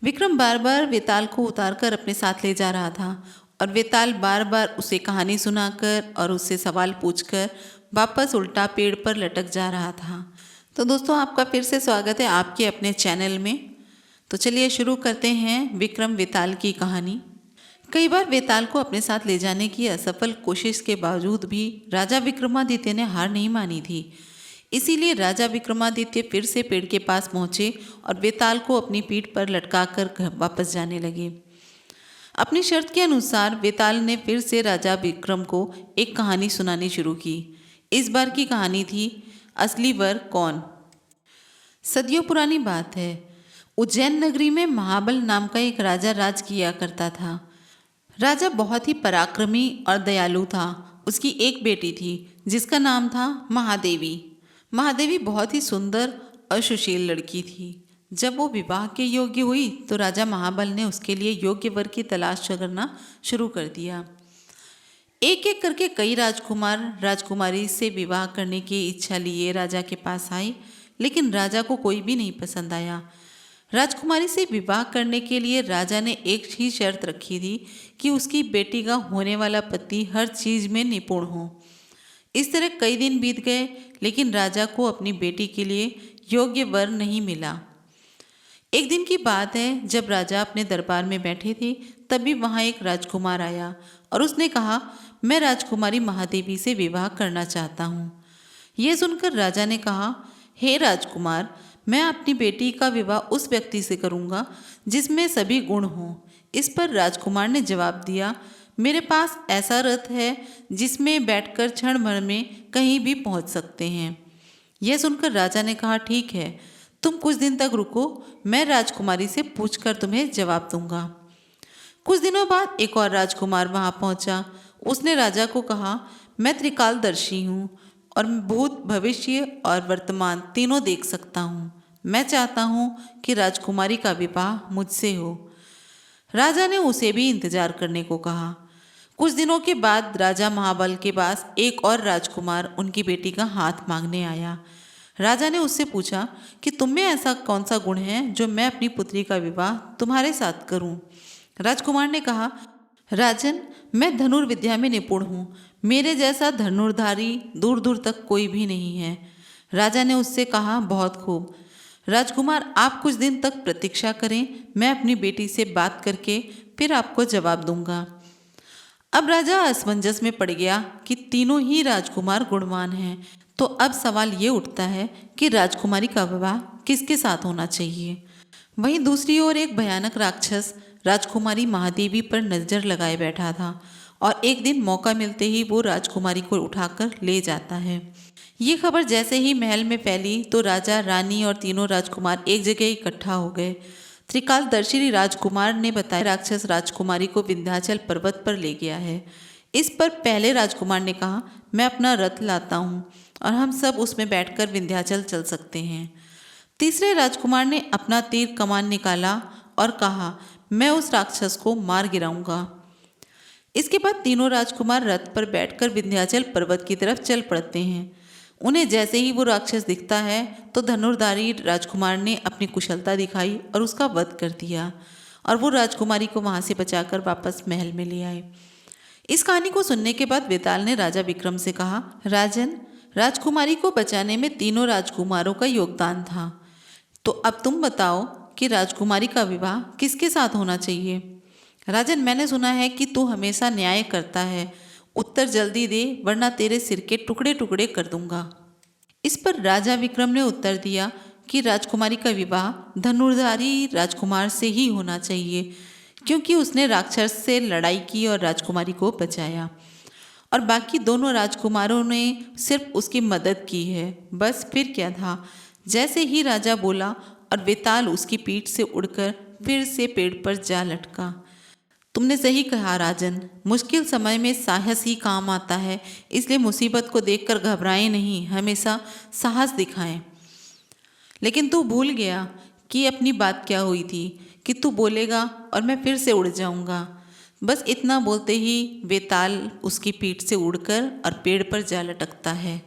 विक्रम बार बार वेताल को उतारकर अपने साथ ले जा रहा था और वेताल बार बार उसे कहानी सुनाकर और उससे सवाल पूछकर वापस उल्टा पेड़ पर लटक जा रहा था। तो दोस्तों, आपका फिर से स्वागत है आपके अपने चैनल में। तो चलिए शुरू करते हैं विक्रम वेताल की कहानी। कई बार वेताल को अपने साथ ले जाने की असफल कोशिश के बावजूद भी राजा विक्रमादित्य ने हार नहीं मानी थी। इसीलिए राजा विक्रमादित्य फिर से पेड़ के पास पहुंचे और वेताल को अपनी पीठ पर लटकाकर वापस जाने लगे। अपनी शर्त के अनुसार वेताल ने फिर से राजा विक्रम को एक कहानी सुनानी शुरू की। इस बार की कहानी थी असली वर कौन। सदियों पुरानी बात है। उज्जैन नगरी में महाबल नाम का एक राजा राज किया करता था। राजा बहुत ही पराक्रमी और दयालु था। उसकी एक बेटी थी जिसका नाम था महादेवी। महादेवी बहुत ही सुंदर और सुशील लड़की थी। जब वो विवाह के योग्य हुई तो राजा महाबल ने उसके लिए योग्य वर की तलाश करना शुरू कर दिया। एक एक करके कई राजकुमार राजकुमारी से विवाह करने की इच्छा लिए राजा के पास आए, लेकिन राजा को कोई भी नहीं पसंद आया। राजकुमारी से विवाह करने के लिए राजा ने एक ही शर्त रखी थी कि उसकी बेटी का होने वाला पति हर चीज़ में निपुण हो। इस तरह कई दिन बीत गए, लेकिन राजा को अपनी बेटी के लिए योग्य वर नहीं मिला। एक दिन की बात है, जब राजा अपने दरबार में बैठे थे तभी वहाँ एक राजकुमार आया और उसने कहा, मैं राजकुमारी महादेवी से विवाह करना चाहता हूँ। यह सुनकर राजा ने कहा, हे राजकुमार, मैं अपनी बेटी का विवाह उस व्यक्ति से करूँगा जिसमें सभी गुण हों। इस पर राजकुमार ने जवाब दिया, मेरे पास ऐसा रथ है जिसमें बैठकर क्षण भर में कहीं भी पहुंच सकते हैं। यह सुनकर राजा ने कहा, ठीक है, तुम कुछ दिन तक रुको, मैं राजकुमारी से पूछकर तुम्हें जवाब दूंगा। कुछ दिनों बाद एक और राजकुमार वहां पहुंचा। उसने राजा को कहा, मैं त्रिकालदर्शी हूँ और भूत, भविष्य और वर्तमान तीनों देख सकता हूँ। मैं चाहता हूँ कि राजकुमारी का विवाह मुझसे हो। राजा ने उसे भी इंतजार करने को कहा। कुछ दिनों के बाद राजा महाबल के पास एक और राजकुमार उनकी बेटी का हाथ मांगने आया। राजा ने उससे पूछा कि तुम में ऐसा कौन सा गुण है जो मैं अपनी पुत्री का विवाह तुम्हारे साथ करूं। राजकुमार ने कहा, राजन, मैं धनुर्विद्या में निपुण हूँ। मेरे जैसा धनुर्धारी दूर दूर तक कोई भी नहीं है। राजा ने उससे कहा, बहुत खूब राजकुमार, आप कुछ दिन तक प्रतीक्षा करें, मैं अपनी बेटी से बात करके फिर आपको जवाब दूंगा। अब राजा असमंजस में पड़ गया कि तीनों ही राजकुमार गुणवान हैं, तो अब सवाल ये उठता है कि राजकुमारी का विवाह किसके साथ होना चाहिए। वहीं दूसरी ओर एक भयानक राक्षस राजकुमारी महादेवी पर नजर लगाए बैठा था और एक दिन मौका मिलते ही वो राजकुमारी को उठाकर ले जाता है। ये खबर जैसे ही महल में फैली तो राजा, रानी और तीनों राजकुमार एक जगह इकट्ठा हो गए। त्रिकालदर्शी राजकुमार ने बताया, राक्षस राजकुमारी को विंध्याचल पर्वत पर ले गया है। इस पर पहले राजकुमार ने कहा, मैं अपना रथ लाता हूँ और हम सब उसमें बैठकर विंध्याचल चल सकते हैं। तीसरे राजकुमार ने अपना तीर कमान निकाला और कहा, मैं उस राक्षस को मार गिराऊंगा। इसके बाद तीनों राजकुमार रथ पर बैठकर विंध्याचल पर्वत की तरफ चल पड़ते हैं। उन्हें जैसे ही वो राक्षस दिखता है तो धनुर्धारी राजकुमार ने अपनी कुशलता दिखाई और उसका वध कर दिया और वो राजकुमारी को वहाँ से बचाकर वापस महल में ले आए। इस कहानी को सुनने के बाद वेताल ने राजा विक्रम से कहा, राजन, राजकुमारी को बचाने में तीनों राजकुमारों का योगदान था, तो अब तुम बताओ कि राजकुमारी का विवाह किसके साथ होना चाहिए। राजन, मैंने सुना है कि तू हमेशा न्याय करता है, उत्तर जल्दी दे वरना तेरे सिर के टुकड़े टुकड़े कर दूंगा। इस पर राजा विक्रम ने उत्तर दिया कि राजकुमारी का विवाह धनुर्धारी राजकुमार से ही होना चाहिए, क्योंकि उसने राक्षस से लड़ाई की और राजकुमारी को बचाया और बाकी दोनों राजकुमारों ने सिर्फ उसकी मदद की है। बस फिर क्या था। जैसे ही राजा बोला और वेताल उसकी पीठ से उड़कर फिर से पेड़ पर जा लटका। तुमने सही कहा राजन, मुश्किल समय में साहस ही काम आता है, इसलिए मुसीबत को देखकर घबराएं नहीं, हमेशा साहस दिखाएं। लेकिन तू भूल गया कि अपनी बात क्या हुई थी, कि तू बोलेगा और मैं फिर से उड़ जाऊंगा। बस इतना बोलते ही वेताल उसकी पीठ से उड़कर और पेड़ पर जा लटकता है।